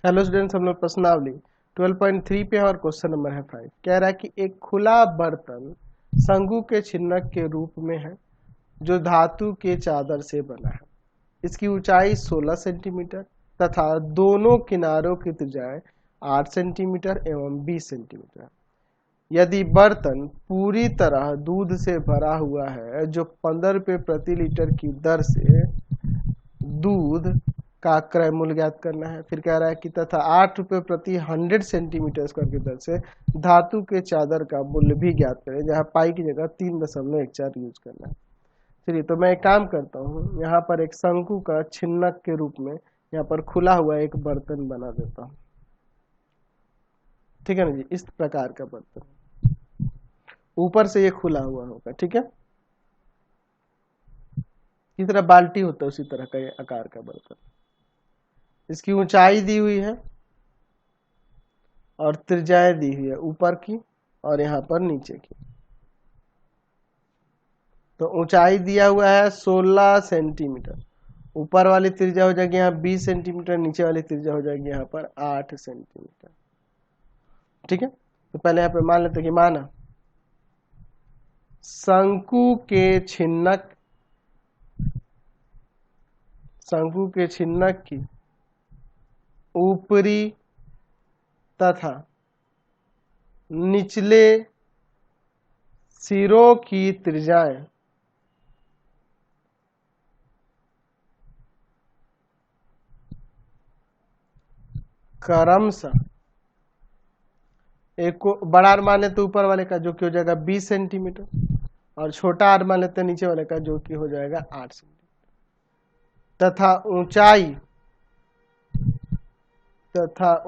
Hello students, हम लोग प्रश्नावली 12.3 पे हैं और क्वेश्चन नंबर है 5। कह रहा है कि एक खुला बर्तन शंकु के छिन्नक के रूप में है जो धातु के चादर से बना है। इसकी ऊंचाई 16 सेंटीमीटर तथा दोनों किनारों की त्रिज्याएं 8 सेंटीमीटर एवं 20 सेंटीमीटर। यदि बर्तन पूरी तरह दूध से भरा हुआ है जो 15 रुपये प्रति लीटर की दर से दूध का क्रय मूल्य ज्ञात करना है। फिर कह रहा है कि तथा 8 रुपये प्रति 100 सेंटीमीटर स्क्वायर की दर से धातु के चादर का मूल्य भी ज्ञात करें, जहां पाई की जगह 3.14 यूज करना है। चलिए, तो मैं एक काम करता हूँ, यहाँ पर एक शंकु का छिन्नक के रूप में यहाँ पर खुला हुआ एक बर्तन बना देता हूँ। ठीक है ना जी, इस प्रकार का बर्तन ऊपर से ये खुला हुआ होगा। ठीक है, इस तरह बाल्टी होता है उसी तरह का ये आकार का बर्तन। इसकी ऊंचाई दी हुई है और त्रिज्याएं दी हुई है ऊपर की और यहाँ पर नीचे की। तो ऊंचाई दिया हुआ है 16 सेंटीमीटर, ऊपर वाली त्रिज्या हो जाएगी यहाँ 20 सेंटीमीटर, नीचे वाली त्रिज्या हो जाएगी यहाँ पर 8 सेंटीमीटर। ठीक है, तो पहले यहाँ पे मान लेते कि माना शंकु के छिन्नक की ऊपरी तथा निचले सिरों की त्रिज्याएं क्रमशः, एक को बड़ा आर मान लेते ऊपर वाले का जो कि हो जाएगा 20 सेंटीमीटर और छोटा आर मान लेते नीचे वाले का जो कि हो जाएगा 8 सेंटीमीटर तथा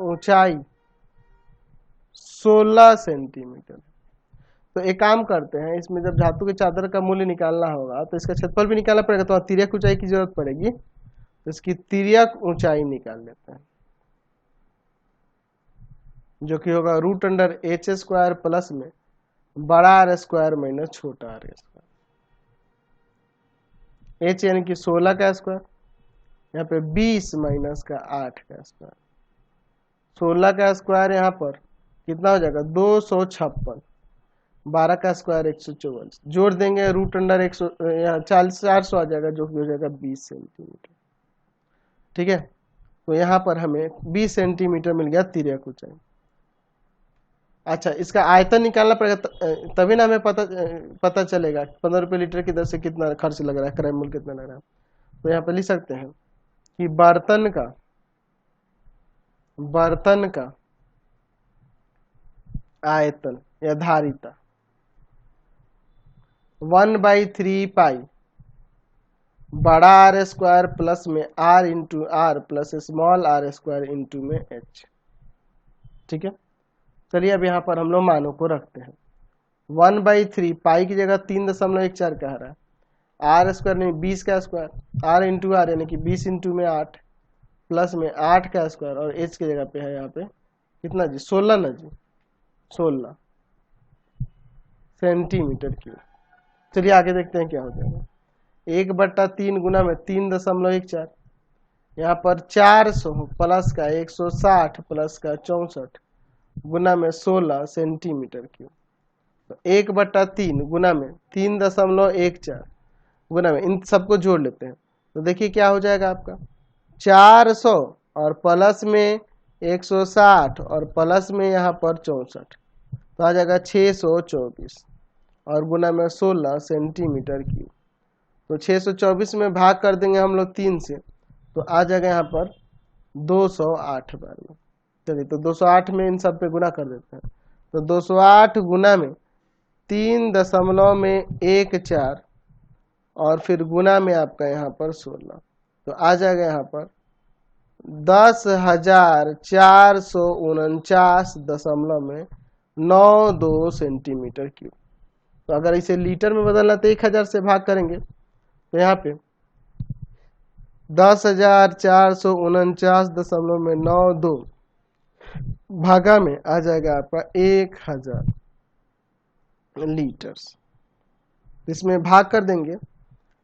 ऊंचाई 16 सेंटीमीटर। तो एक काम करते हैं, इसमें जब धातु के चादर का मूल्य निकालना होगा तो इसका क्षेत्रफल भी निकालना पड़ेगा, तो तिर्यक ऊंचाई की जरूरत पड़ेगी। तो इसकी तिर्यक ऊंचाई निकाल लेते हैं जो कि होगा √h² प्लस में बड़ा आर स्क्वायर माइनस छोटा आर स्क्वायर। h यानी कि 16 का स्क्वायर, यहाँ पे 20 माइनस का 8 का स्क्वायर। 16 का स्क्वायर यहाँ पर कितना हो जाएगा 256, 12 का स्क्वायर 144, जोड़ देंगे √100 यहाँ 400 आ जाएगा जो कि हो जाएगा 20 सेंटीमीटर। ठीक है, तो यहाँ पर हमें 20 सेंटीमीटर मिल गया तिर्यक ऊंचाई। अच्छा, इसका आयतन निकालना पड़ेगा तभी ना हमें पता चलेगा 15 रुपये लीटर की दर से कितना खर्च लग रहा है, क्रय मूल्य कितना लग रहा है। तो यहाँ पे लिख सकते हैं कि बर्तन का आयतन या धारिता 1/3 पाई बड़ा आर स्क्वायर प्लस में r into R plus small R square into में h। ठीक है, चलिए अब यहाँ पर हम लोग मानों को रखते हैं। 1/3 पाई की जगह 3.14 कह रहा है, आर स्क्वायर नहीं 20 का स्क्वायर, आर इंटू आर यानी कि 20 इंटू में 8 प्लस में 8 का स्क्वायर और एच की जगह पे है यहाँ पे कितना जी 16 ना जी 16 सेंटीमीटर क्यूब। चलिए आगे देखते हैं क्या हो जाएगा। 1/3 गुना में 3.14, यहाँ पर 400 प्लस का 160 प्लस का 64 गुना में 16 सेंटीमीटर क्यूब। तो 1/3 गुना में 3.14 गुना में इन सबको जोड़ लेते हैं तो देखिए क्या हो जाएगा आपका 400 और प्लस में 160 और प्लस में यहाँ पर 64, तो आ जाएगा 624 और गुना में 16 सेंटीमीटर क्यूब। तो 624 में भाग कर देंगे हम लोग 3 से, तो आ जाएगा यहाँ पर 208 बार में। चलिए, तो 208 में इन सब पे गुना कर देते हैं, तो 208 गुना में 3.14 और फिर गुना में आपका यहाँ पर 16, तो आ जाएगा यहाँ पर 10,449.92 सेंटीमीटर क्यूब। तो अगर इसे लीटर में बदलना तो 1000 से भाग करेंगे, तो यहाँ पे 10,449.92 भागा में आ जाएगा आपका 1000 लीटर्स। इसमें भाग कर देंगे तो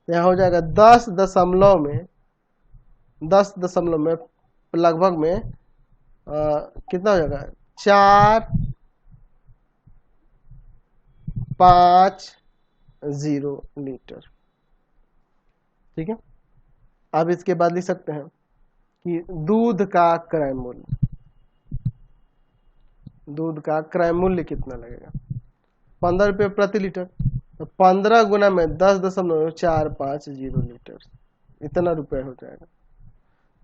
यहाँ हो जाएगा 10 दशमलव में लगभग में कितना हो जाएगा 450 लीटर। ठीक है, अब इसके बाद लिख सकते हैं कि दूध का क्रय मूल्य, दूध का क्रय मूल्य कितना लगेगा 15 रुपये प्रति लीटर। तो 15 गुना में 10.450 लीटर, इतना रुपये हो जाएगा।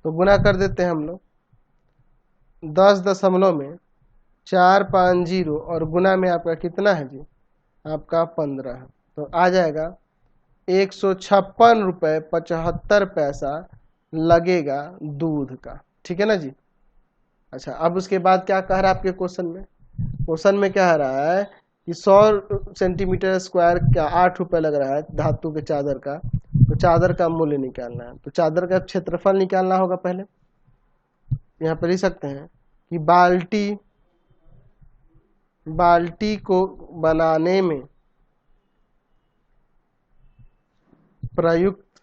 तो गुना कर देते हैं हम लोग 10.450 और गुना में आपका कितना है जी, आपका 15 है। तो आ जाएगा 156 रुपये 75 पैसा लगेगा दूध का। ठीक है ना जी। अच्छा, अब उसके बाद क्या कह रहा है आपके क्वेश्चन में, क्वेश्चन में क्या कह रहा है कि 100 सेंटीमीटर स्क्वायर का 8 रुपये लग रहा है धातु के चादर का। तो चादर का मूल्य निकालना है, तो चादर का क्षेत्रफल निकालना होगा। पहले यहाँ पर लिख सकते हैं कि बाल्टी को बनाने में प्रयुक्त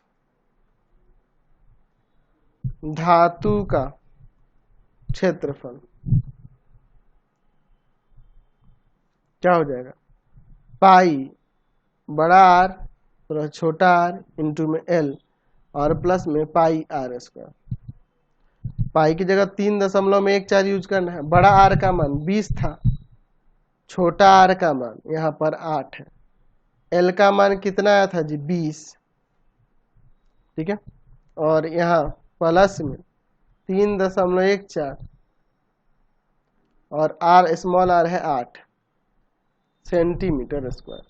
धातु का क्षेत्रफल क्या हो जाएगा, पाई बड़ा आर प्लस छोटा आर इंटू में एल और प्लस में पाई आर स्क्वायर। पाई की जगह 3.14 यूज करना है। बड़ा आर का मान 20 था, छोटा आर का मान यहाँ पर 8 है, एल का मान कितना आया था जी 20। ठीक है, और यहाँ प्लस में 3.14 और आर स्मॉल आर है 8 सेंटीमीटर स्क्वायर।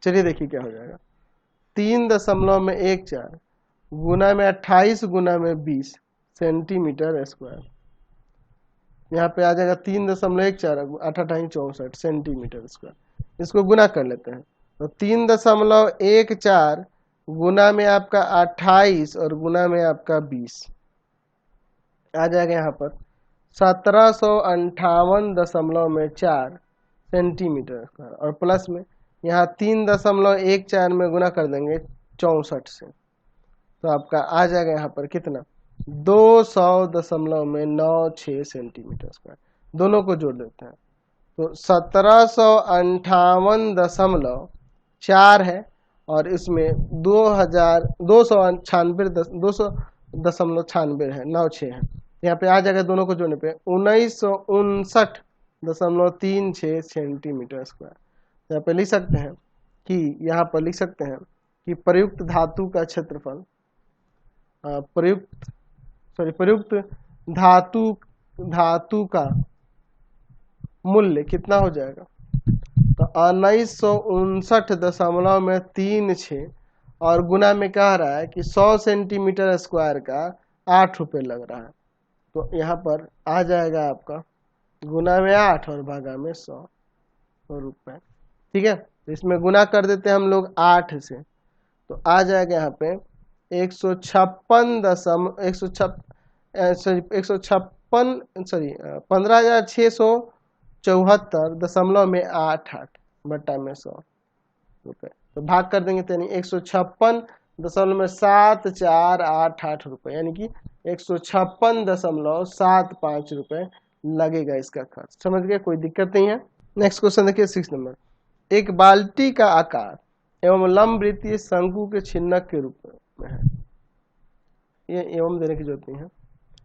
चलिए देखिए क्या हो जाएगा, 3.14 गुना में 28 गुना में 20 सेंटीमीटर स्क्वायर। यहाँ पे आ जाएगा 3.14 8 8 64 सेंटीमीटर स्क्वायर। इसको गुना कर लेते हैं, तो 3.14 गुना में आपका 28 और गुना में आपका 20 आ जाएगा यहाँ पर 1758.4 सेंटीमीटर स्क्वायर और प्लस में यहाँ 3.14 में गुना कर देंगे 64 से, तो आपका आ जाएगा यहाँ पर कितना 200.96 सेंटीमीटर स्क्वायर। दोनों को जोड़ देते हैं तो 1758.4 है और इसमें 200.96 है 96 है। यहाँ पे आ जाएगा दोनों को जोड़ने पे 1959.36 सेंटीमीटर स्क्वायर। यहाँ पे लिख सकते हैं कि यहाँ पर लिख सकते हैं कि प्रयुक्त धातु का क्षेत्रफल प्रयुक्त धातु का मूल्य कितना हो जाएगा, तो 1959.36 और गुना में कह रहा है कि 100 सेंटीमीटर स्क्वायर का 8 रुपये लग रहा है। तो यहाँ पर आ जाएगा आपका गुना में 8 और भागा में 100 रुपये। ठीक है, तो इसमें गुना कर देते हैं हम लोग 8 से, तो आ जाएगा यहाँ पे 15,674.88 बट्टा में 100 रुपये। तो भाग कर देंगे तो यानी 156.7488 रुपये, यानी कि 156.75 रुपये लगेगा इसका खर्च। समझ गए, कोई दिक्कत नहीं है। नेक्स्ट क्वेश्चन देखिए 6 नंबर। एक बाल्टी का आकार एवं लंबवृत्तीय शंकु के छिन्नक के रूप में है। ये एवं देने की जरूरत नहीं है।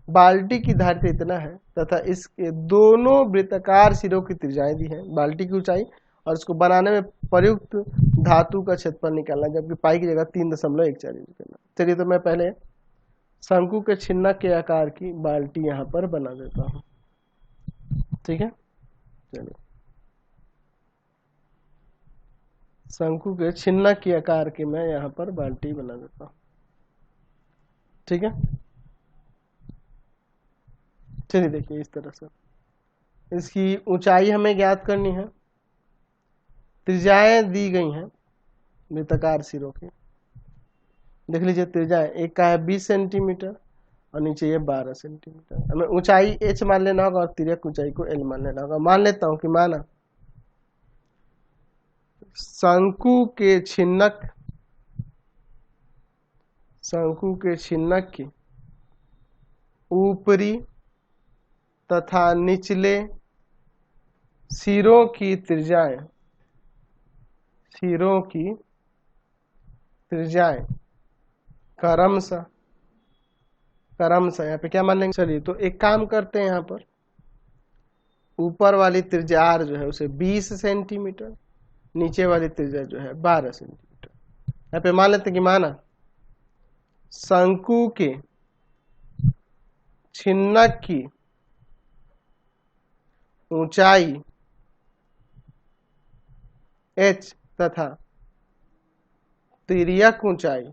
बाल्टी की धारिता इतना है तथा इसके दोनों वृत्ताकार सिरों की त्रिज्याएं दी है। बाल्टी की ऊंचाई और इसको बनाने में प्रयुक्त धातु का क्षेत्रफल निकालना, जबकि पाई की जगह 3.14 यूज करना। चलिए तो मैं पहले शंकु के छिन्नक के आकार की बाल्टी यहाँ पर बना देता हूँ। ठीक है, चलिए शंकु के छिन्नक के आकार की मैं यहाँ पर बाल्टी बना देता हूँ। ठीक है, चलिए देखिए इस तरह से इसकी ऊंचाई हमें ज्ञात करनी है, त्रिज्याएं दी गई हैं वृत्ताकार सिरों की। देख लीजिए त्रिज्याएं, एक का है 20 सेंटीमीटर और नीचे ये 12 सेंटीमीटर। हमें ऊंचाई h मान लेना होगा और तिर्यक ऊंचाई को l मान लेना होगा। मान लेता हूं कि माना शंकु के छिन्नक की ऊपरी तथा निचले सिरों की त्रिज्याएं क्रमशः यहाँ पे क्या मान लेंगे। चलिए तो एक काम करते हैं, यहाँ पर ऊपर वाली त्रिज्या r जो है उसे 20 सेंटीमीटर, नीचे वाली त्रिज्या जो है 12 सेंटीमीटर। यहाँ पे मान लेते हैं कि माना शंकु के छिन्नक की ऊंचाई h तथा तिर्यक ऊंचाई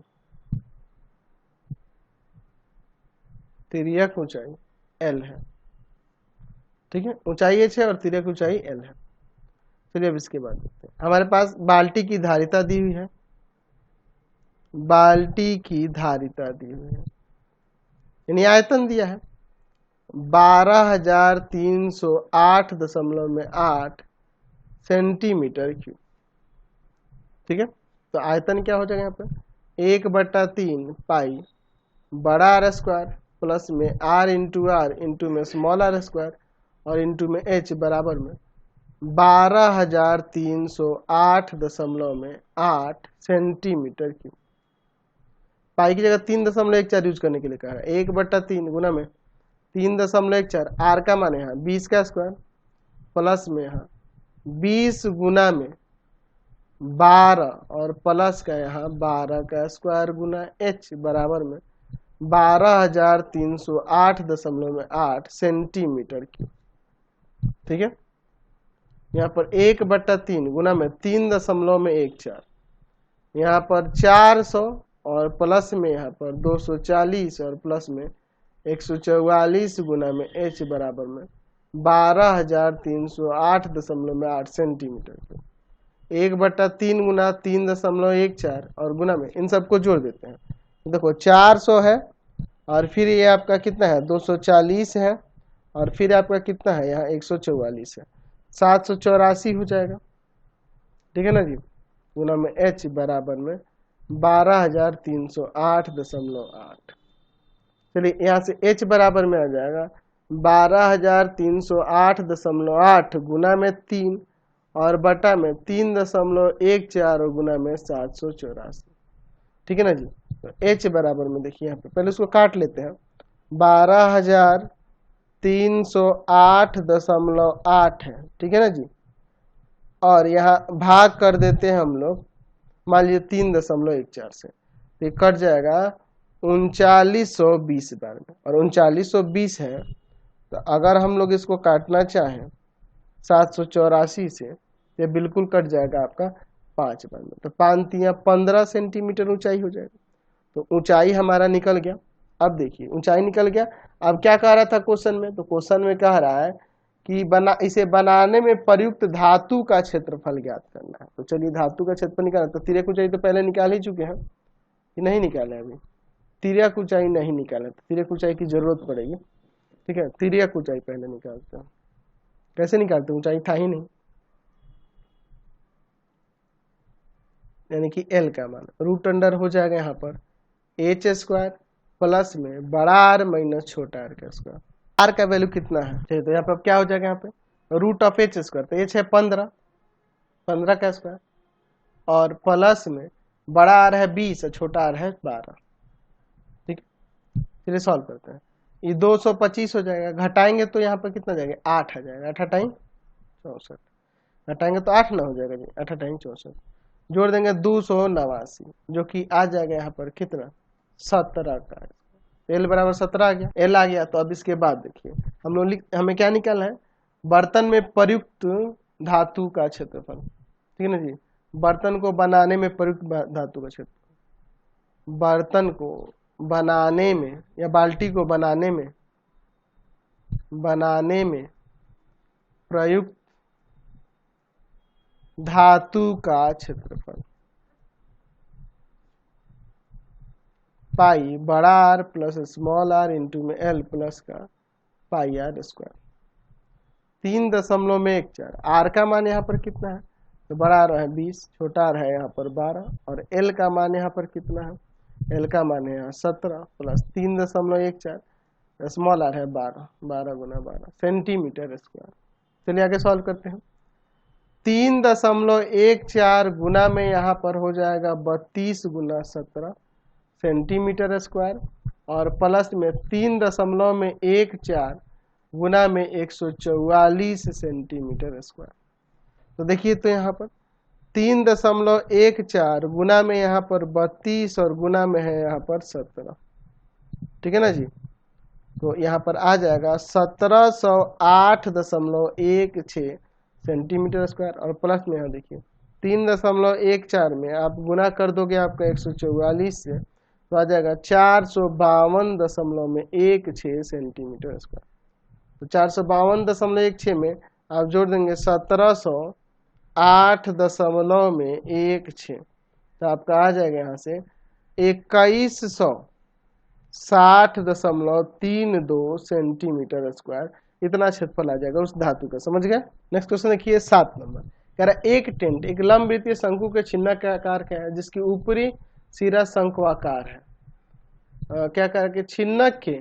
l है। ठीक है, ऊंचाई h है और तिर्यक ऊंचाई l है। चलिए अब इसके बाद देखते हैं। हमारे पास बाल्टी की धारिता दी हुई है, यानी आयतन दिया है 12,308.8 सेंटीमीटर क्यूब। ठीक है, तो आयतन क्या हो जाएगा यहाँ पे 1/3 पाई बड़ा आर स्क्वायर प्लस में r इंटू में स्मॉल आर स्क्वायर और इंटू में h बराबर में 12,308.8 सेंटीमीटर क्यूब। पाई की जगह 3.14 यूज करने के लिए कहा है। 1/3 गुना में 3.14, आर का मान यहाँ 20 का स्क्वायर प्लस में यहाँ 20 गुना में 12 और प्लस का यहाँ 12 का स्क्वायर गुना h बराबर में 12,308.8 सेंटीमीटर क्यूब। ठीक है, यहाँ पर 1/3 गुना में 3.14, यहाँ पर 400 और प्लस में यहाँ पर 240 और प्लस में 144 गुना में h बराबर में 12,308.8 सेंटीमीटर क्यूब। 1/3 गुना 3.14 और गुना में इन सबको जोड़ देते हैं। देखो 400 है और फिर ये आपका कितना है 240 है और फिर आपका कितना है यहाँ 144 है, 784 हो जाएगा। ठीक है ना जी, गुना में h बराबर में 12,308.8। चलिए यहाँ से h बराबर में आ जाएगा 12,308.8 गुना में 3 और बटा में 3.14 और गुना में 784। ठीक है ना जी, तो h बराबर में देखिए यहाँ पे पहले उसको काट लेते हैं। 12,308.8 है। ठीक है ना जी, और यहाँ भाग कर देते हैं हम लोग, मान लीजिए 3.14 से, तो कट जाएगा 3920 बार में, और 3920 है तो अगर हम लोग इसको काटना चाहें 784 से, ये बिल्कुल कट जाएगा आपका 5 बार में, तो 5×3 = 15 सेंटीमीटर ऊंचाई हो जाएगा। तो ऊंचाई हमारा निकल गया। अब देखिए ऊंचाई निकल गया, अब क्या कह रहा था क्वेश्चन में, तो क्वेश्चन में कह रहा है कि इसे बनाने में प्रयुक्त धातु का क्षेत्रफल ज्ञात करना है। तो चलिए धातु का क्षेत्रफल निकालना, तो तिर्यक ऊंचाई तो पहले निकाल ही चुके हैं कि नहीं निकाले, अभी तिर्यक ऊंचाई नहीं निकाले, तो तिर्यक ऊंचाई की जरूरत पड़ेगी। ठीक है, तिर्यक ऊंचाई पहले निकालते हैं। कैसे निकालते, ऊंचाई था ही नहीं, यानी कि l का मान रूट अंडर हो जाएगा यहाँ पर h² प्लस में बड़ा आर माइनस छोटा आर का स्क्वायर। आर का वैल्यू कितना है, तो यहाँ पे अब क्या हो जाएगा, यहाँ पे रूट ऑफ h², तो h है 15 का स्क्वायर और प्लस में बड़ा आर है 20 और छोटा आर है 12। ठीक है, चलिए सॉल्व करते हैं। ये 225 हो जाएगा, घटाएंगे तो यहाँ पर कितना जाएगा 8 आ जाएगा, 8 × 64, घटाएंगे तो 8 ना हो जाएगा जी, 8 × 64, जोड़ देंगे 289, जो कि आ जाएगा यहाँ पर कितना 17 का। l बराबर 17 आ गया, l आ गया। तो अब इसके बाद देखिए हम लोग हमें क्या निकालना है, बर्तन में प्रयुक्त धातु का क्षेत्रफल। ठीक है ना जी, बर्तन को बनाने में प्रयुक्त धातु का क्षेत्रफल, बर्तन को बनाने में या बाल्टी को बनाने में प्रयुक्त धातु का क्षेत्रफल पाई बड़ा R plus small R into में एल प्लस का पाई आर स्क्वायर। 3.14, आर का मान यहाँ पर कितना है, तो बड़ा आर है 20, छोटा आर है यहाँ पर 12 और एल का मान यहाँ पर कितना है, एल का मान है यहाँ 17 प्लस 3.14 स्मॉल आर है 12, 12 गुना 12 सेंटीमीटर स्क्वायर। चलिए आगे सॉल्व करते हैं। 3.14 गुना में यहाँ पर हो जाएगा 32 गुना 17 सेंटीमीटर स्क्वायर, और प्लस में 3.14 गुना में 144 सेंटीमीटर स्क्वायर। तो देखिए तो यहाँ पर 3.14 गुना में यहाँ पर 32 और गुना में है यहाँ पर 17, ठीक है ना जी। तो यहाँ पर आ जाएगा 1708.16 सेंटीमीटर स्क्वायर, और प्लस में यहाँ देखिए 3.14 में आप गुना कर दोगे आपका 144 से, तो आ जाएगा 452.16 सेंटीमीटर स्क्वायर। तो 452.16 में आप जोड़ देंगे 1708.16, तो आपका आ जाएगा यहाँ से 2160.32 सेंटीमीटर स्क्वायर। इतना क्षेत्रफल आ जाएगा उस धातु का, समझ गए। नेक्स्ट क्वेश्चन देखिए 7 नंबर, कह रहा है एक टेंट एक लंबवृत्तीय शंकु के छिन्नक के आकार का है जिसकी ऊपरी सिरा शंक्वाकार है। क्या कह रहा है कि छिन्नक के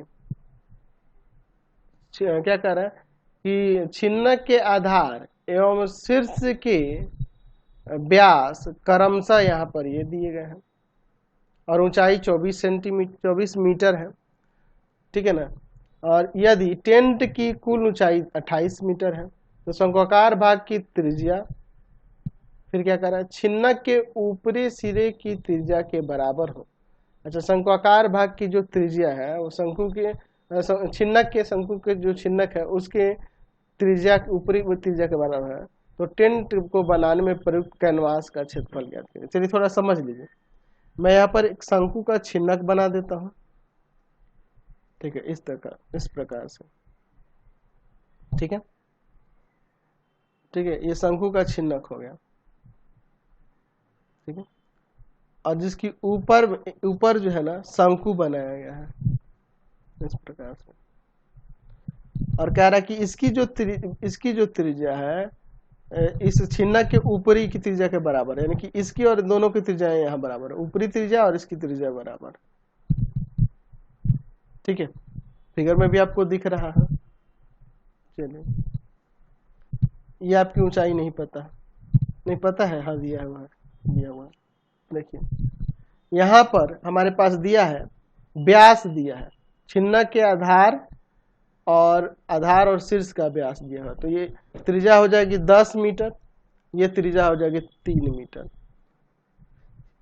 क्या कह रहा है कि छिन्नक के आधार एवं शीर्ष के व्यास क्रमशः यहाँ पर ये दिए गए हैं, और ऊंचाई 24 मीटर है, ठीक है ना। और यदि टेंट की कुल ऊंचाई 28 मीटर है तो शंक्वाकार भाग की त्रिज्या, फिर क्या कर रहा है, छिन्नक के ऊपरी सिरे की त्रिज्या के बराबर हो। अच्छा, शंक्वाकार भाग की जो त्रिज्या है वो शंकु के छिन्नक के शंकु के जो छिन्नक है उसके त्रिज्या ऊपरी त्रिज्या के बराबर है। तो टेंट को बनाने में प्रयुक्त कैनवास का क्षेत्रफल ज्ञात करें। चलिए थोड़ा समझ लीजिए। मैं यहाँ पर एक शंकु का छिन्नक बना देता हूँ, ठीक है, इस प्रकार से, ठीक है, ठीक है, ये शंकु का छिन्नक हो गया, ठीक है। और जिसकी ऊपर जो है ना शंकु बनाया गया है इस प्रकार से, और कह रहा है कि इसकी जो त्रिज्या है इस छिन्नक के ऊपरी की त्रिज्या के बराबर है, यानी कि इसकी और दोनों की त्रिज्या यहाँ बराबर है, ऊपरी त्रिज्या और इसकी त्रिज्या बराबर, ठीक है। फिगर में भी आपको दिख रहा है। चलिए, ये आपकी ऊंचाई नहीं पता है, हाँ दिया हुआ है। देखिए यहाँ पर हमारे पास दिया है व्यास दिया है, छिन्नक के आधार और शीर्ष का व्यास दिया है। तो ये त्रिज्या हो जाएगी 10 मीटर, ये त्रिज्या हो जाएगी 3 मीटर।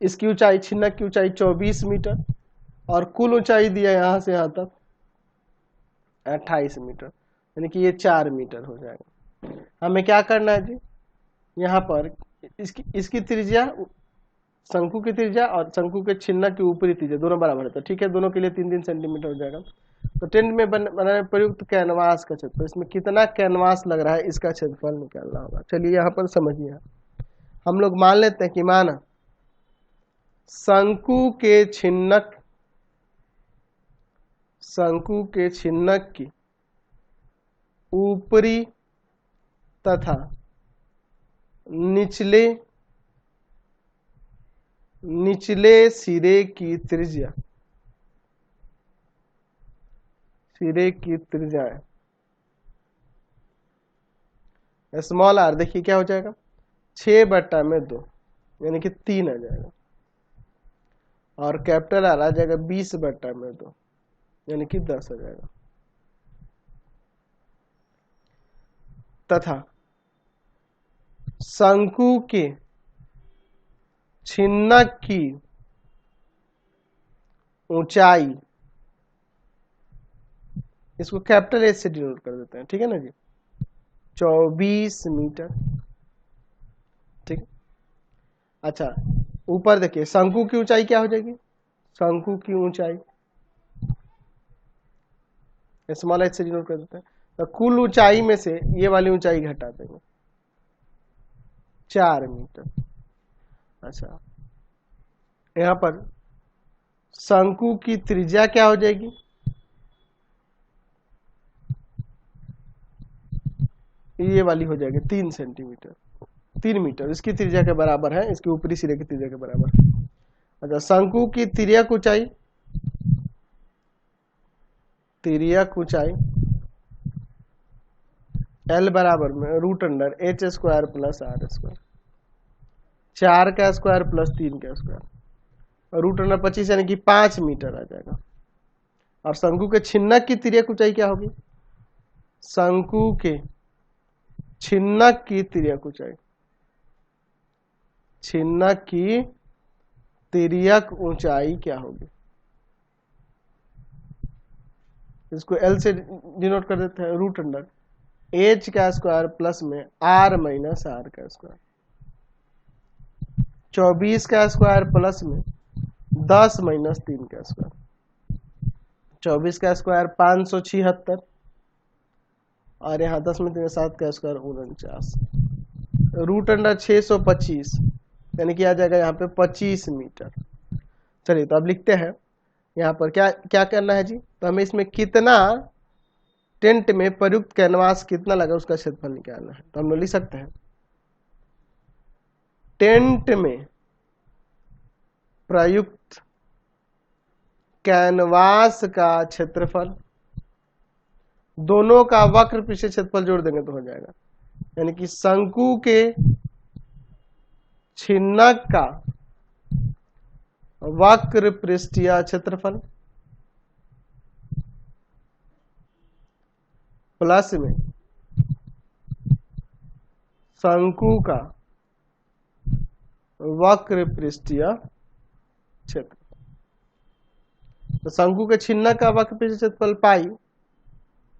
इसकी ऊंचाई, छिन्नक की ऊंचाई 24 मीटर, और कुल ऊंचाई दिया यहाँ से यहाँ तक 28 मीटर, यानी कि ये 4 मीटर हो जाएगा। हमें क्या करना है जी, यहाँ पर इसकी त्रिज्या, शंकु की त्रिज्या और शंकु के छिन्नक की ऊपरी त्रिज्या दोनों बराबर है, तो ठीक है, दोनों के लिए 3-3 सेंटीमीटर हो जाएगा। तो टेंट में बनाने प्रयुक्त कैनवास का क्षेत्रफल, इसमें कितना कैनवास लग रहा है इसका क्षेत्रफल निकालना होगा। चलिए यहाँ पर समझिए, हम लोग मान लेते हैं कि माना शंकु के छिन्नक की ऊपरी तथा निचले सिरे की त्रिज्या स्मॉल आर, देखिए क्या हो जाएगा 6/2, यानी कि 3 आ जाएगा, और कैपिटल आर आ जाएगा 20/2, यानी कि 10 आ जाएगा, तथा शंकु के छिन्नक की ऊंचाई, इसको कैपिटल एच से डिनोट कर देते हैं, ठीक है ना जी, 24 मीटर, ठीक। अच्छा, ऊपर देखिए शंकु की ऊंचाई क्या हो जाएगी, शंकु की ऊंचाई स्मॉल एच से डिनोट कर देते हैं, तो कुल ऊंचाई में से ये वाली ऊंचाई घटा देंगे 4 मीटर। अच्छा, यहाँ पर शंकु की त्रिज्या क्या हो जाएगी, ये वाली हो जाएगी 3 सेंटीमीटर, 3 मीटर इसकी त्रिज्या के बराबर है, इसके ऊपरी सिरे की त्रिज्या के बराबर। अच्छा, शंकु की तिर्यक ऊंचाई तिर्यक ऊंचाई L बराबर में root under h square plus R square, 4 का स्क्वायर प्लस 3 का स्क्वायर, रूट अंडर 25 यानी कि 5 मीटर आ जाएगा। और शंकु के छिन्नक की तिर्यक ऊंचाई क्या होगी? शंकु के छिन्नक की तिर्यक ऊंचाई, छिन्नक की तिर्यक ऊंचाई क्या होगी? इसको L से डिनोट कर देते हैं, रूट अंडर h का स्क्वायर प्लस में r माइनस r का स्क्वायर, 24 का स्क्वायर प्लस में 10 माइनस 3 का स्क्वायर, 24 का स्क्वायर 576 और यहाँ 10 में 3 7 का स्क्वायर 49, रूट अंडर 625 यानी कि आ जाएगा यहाँ पे 25 मीटर। चलिए तो अब लिखते हैं यहाँ पर क्या क्या करना है जी। तो हमें इसमें कितना टेंट में प्रयुक्त कैनवास कितना लगा उसका क्षेत्रफल निकालना है। तो हम लोग लिख सकते हैं टेंट में प्रयुक्त कैनवास का क्षेत्रफल, दोनों का वक्र पृष्ठीय क्षेत्रफल जोड़ देंगे तो हो जाएगा, यानी कि शंकु के छिन्नक का वक्र पृष्ठीय क्षेत्रफल प्लस में शंकु का वक्र पृष्ठीय क्षेत्रफल। तो शंकु के छिन्नक का वक्र पृष्ठीय क्षेत्रफल पाई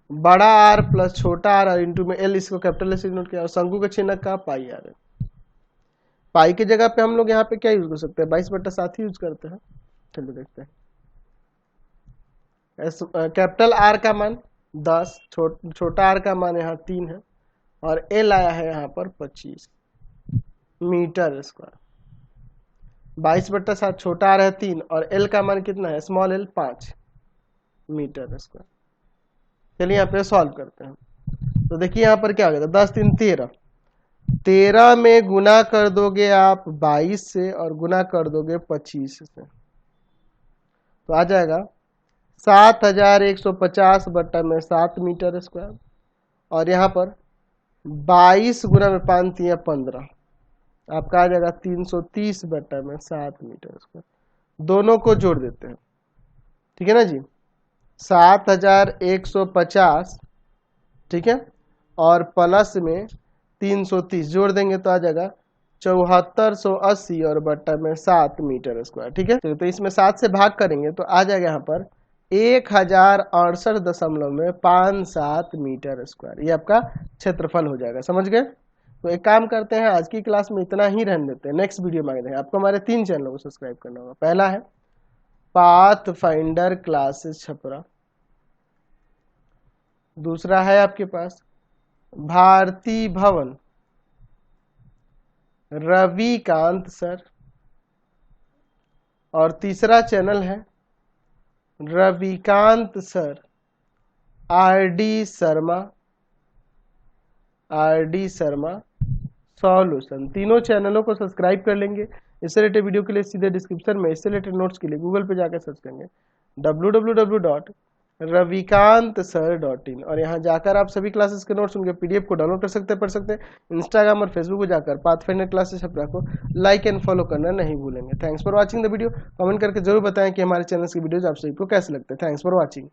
बड़ा आर प्लस छोटा आर और इंटू में एल, इसको कैपिटल से नोट किया, और शंकु के छिन्नक का पाई आर है। पाई की जगह पे हम लोग यहाँ पे क्या यूज कर सकते हैं? 22/7 ही यूज करते हैं। चलिए देखते हैं। कैपिटल आर का मान 10, छोटा आर का मान यहाँ 3 है और एल आया है यहाँ पर 25 मीटर स्क्वायर। 22/7 छोटा आर है 3 और एल का मान कितना है? Small L 5 meter square. चलिए यहाँ पे सॉल्व करते हैं। तो देखिए यहाँ पर क्या हो गया, 10 3 13, 13 में गुना कर दोगे आप 22 से और गुना कर दोगे 25 से, तो आ जाएगा 7150 बट्टा में 7 मीटर स्क्वायर, और यहाँ पर 22 गुना में 5 3 15, आपका आ जाएगा 330 बट्टा में 7 मीटर स्क्वायर। दोनों को जोड़ देते हैं, ठीक है ना जी। 7150, ठीक है, और प्लस में 330 जोड़ देंगे तो आ जाएगा 7480 और बट्टा में 7 मीटर स्क्वायर, ठीक है। तो इसमें 7 से भाग करेंगे तो आ जाएगा यहाँ पर 1068.57 मीटर स्क्वायर। ये आपका क्षेत्रफल हो जाएगा, समझ गए। तो एक काम करते हैं, आज की क्लास में इतना ही रहने देते हैं, नेक्स्ट वीडियो में आगे आपको हमारे 3 चैनलों को सब्सक्राइब करना होगा। पहला है पाथ फाइंडर क्लासेस छपरा, दूसरा है आपके पास भारती भवन रविकांत सर, और तीसरा चैनल है Ravikant sir RD Sharma solution. तीनों चैनलों को सब्सक्राइब कर लेंगे। इससे रिलेटेड वीडियो के लिए सीधे डिस्क्रिप्शन में, इससे रिलेटेड नोट्स के लिए गूगल पे जाकर सर्च करेंगे www.ravikantsir.in, और यहाँ जाकर आप सभी क्लासेस के नोट्स, उनके पीडीएफ को डाउनलोड कर सकते हैं, पढ़ सकते हैं। इंस्टाग्राम और फेसबुक को जाकर पाथफाइंडर क्लासेस छपरा को लाइक एंड फॉलो करना नहीं भूलेंगे। Thanks for watching the video. Comment करके जरूर बताएं कि हमारे चैनल की वीडियोज आप सभी को कैसे लगते हैं। Thanks for watching.